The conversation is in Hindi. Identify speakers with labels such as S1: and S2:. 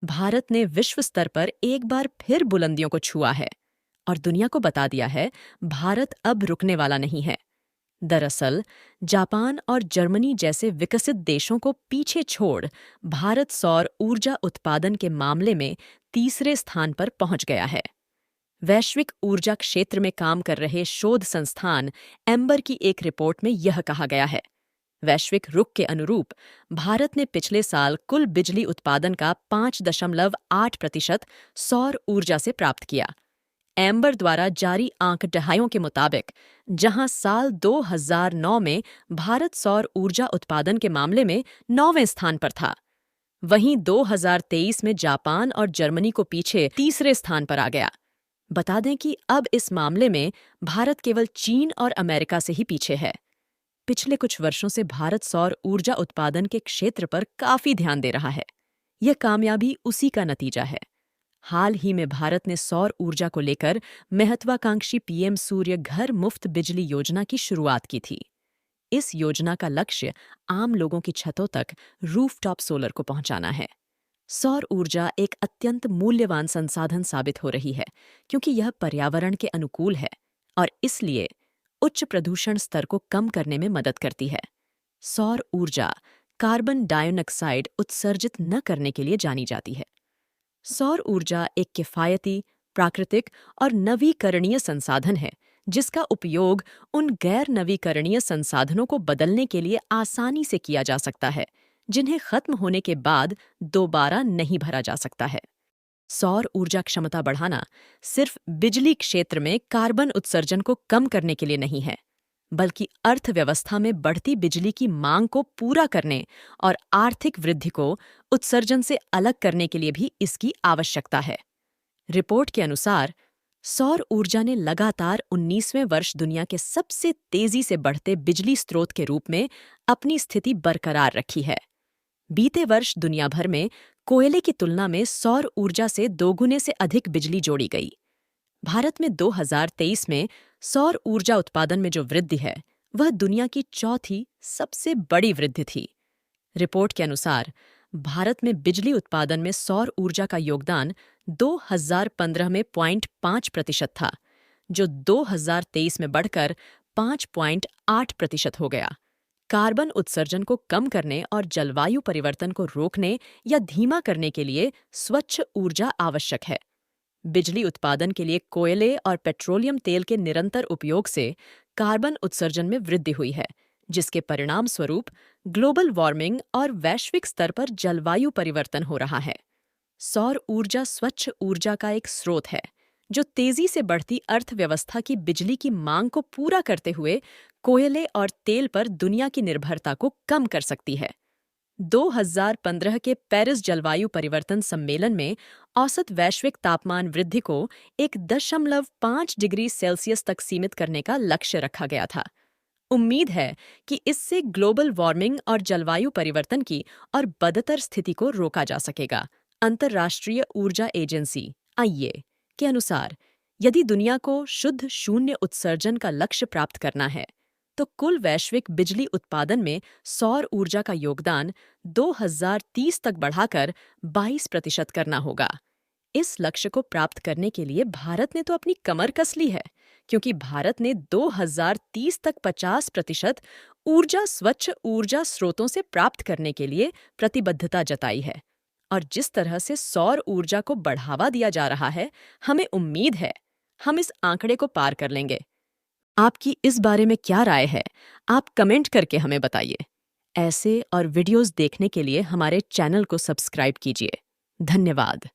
S1: भारत ने विश्व स्तर पर एक बार फिर बुलंदियों को छुआ है और दुनिया को बता दिया है भारत अब रुकने वाला नहीं है। दरअसल जापान और जर्मनी जैसे विकसित देशों को पीछे छोड़ भारत सौर ऊर्जा उत्पादन के मामले में तीसरे स्थान पर पहुंच गया है। वैश्विक ऊर्जा क्षेत्र में काम कर रहे शोध संस्थान एम्बर की एक रिपोर्ट में यह कहा गया है, वैश्विक रुख के अनुरूप भारत ने पिछले साल कुल बिजली उत्पादन का 5.8% सौर ऊर्जा से प्राप्त किया। एम्बर द्वारा जारी आंक दहाइयों के मुताबिक जहां साल 2009 में भारत सौर ऊर्जा उत्पादन के मामले में 9वें स्थान पर था, वहीं 2023 में जापान और जर्मनी को पीछे तीसरे स्थान पर आ गया। बता दें कि अब इस मामले में भारत केवल चीन और अमेरिका से ही पीछे है। पिछले कुछ वर्षों से भारत सौर ऊर्जा उत्पादन के क्षेत्र पर काफी ध्यान दे रहा है। यह कामयाबी उसी का नतीजा है। हाल ही में भारत ने सौर ऊर्जा को लेकर महत्वाकांक्षी पीएम सूर्य घर मुफ्त बिजली योजना की शुरुआत की थी। इस योजना का लक्ष्य आम लोगों की छतों तक रूफटॉप सोलर को पहुंचाना है। सौर ऊर्जा एक अत्यंत मूल्यवान संसाधन साबित हो रही है क्योंकि यह पर्यावरण के अनुकूल है और इसलिए उच्च प्रदूषण स्तर को कम करने में मदद करती है। सौर ऊर्जा कार्बन डाइऑक्साइड उत्सर्जित न करने के लिए जानी जाती है। सौर ऊर्जा एक किफायती, प्राकृतिक और नवीकरणीय संसाधन है जिसका उपयोग उन गैर नवीकरणीय संसाधनों को बदलने के लिए आसानी से किया जा सकता है जिन्हें खत्म होने के बाद दोबारा नहीं भरा जा सकता है। सौर ऊर्जा क्षमता बढ़ाना सिर्फ बिजली क्षेत्र में कार्बन उत्सर्जन को कम करने के लिए नहीं है, बल्कि अर्थव्यवस्था में बढ़ती बिजली की मांग को पूरा करने और आर्थिक वृद्धि को उत्सर्जन से अलग करने के लिए भी इसकी आवश्यकता है। रिपोर्ट के अनुसार सौर ऊर्जा ने लगातार 19वें वर्ष दुनिया के सबसे तेजी से बढ़ते बिजली स्रोत के रूप में अपनी स्थिति बरकरार रखी है। बीते वर्ष दुनिया भर में कोयले की तुलना में सौर ऊर्जा से दोगुने से अधिक बिजली जोड़ी गई। भारत में 2023 में सौर ऊर्जा उत्पादन में जो वृद्धि है वह दुनिया की चौथी सबसे बड़ी वृद्धि थी। रिपोर्ट के अनुसार भारत में बिजली उत्पादन में सौर ऊर्जा का योगदान 2015 में 0.5% था, जो 2023 में बढ़कर 5.8% हो गया। कार्बन उत्सर्जन को कम करने और जलवायु परिवर्तन को रोकने या धीमा करने के लिए स्वच्छ ऊर्जा आवश्यक है। बिजली उत्पादन के लिए कोयले और पेट्रोलियम तेल के निरंतर उपयोग से कार्बन उत्सर्जन में वृद्धि हुई है, जिसके परिणाम स्वरूप ग्लोबल वार्मिंग और वैश्विक स्तर पर जलवायु परिवर्तन हो रहा है। सौर ऊर्जा स्वच्छ ऊर्जा का एक स्रोत है जो तेजी से बढ़ती अर्थव्यवस्था की बिजली की मांग को पूरा करते हुए कोयले और तेल पर दुनिया की निर्भरता को कम कर सकती है। 2015 के पेरिस जलवायु परिवर्तन सम्मेलन में औसत वैश्विक तापमान वृद्धि को 1.5 डिग्री सेल्सियस तक सीमित करने का लक्ष्य रखा गया था। उम्मीद है कि इससे ग्लोबल वार्मिंग और जलवायु परिवर्तन की और बदतर स्थिति को रोका जा सकेगा। अंतर्राष्ट्रीय ऊर्जा एजेंसी (आईईए) के अनुसार यदि दुनिया को शुद्ध शून्य उत्सर्जन का लक्ष्य प्राप्त करना है तो कुल वैश्विक बिजली उत्पादन में सौर ऊर्जा का योगदान 2030 तक बढ़ाकर 22% करना होगा। इस लक्ष्य को प्राप्त करने के लिए भारत ने तो अपनी कमर कस ली है, क्योंकि भारत ने 2030 तक 50% ऊर्जा स्वच्छ ऊर्जा स्रोतों से प्राप्त करने के लिए प्रतिबद्धता जताई है। और जिस तरह से सौर ऊर्जा को बढ़ावा दिया जा रहा है, हमें उम्मीद है हम इस आंकड़े को पार कर लेंगे। आपकी इस बारे में क्या राय है? आप कमेंट करके हमें बताइए। ऐसे और वीडियोस देखने के लिए हमारे चैनल को सब्सक्राइब कीजिए। धन्यवाद।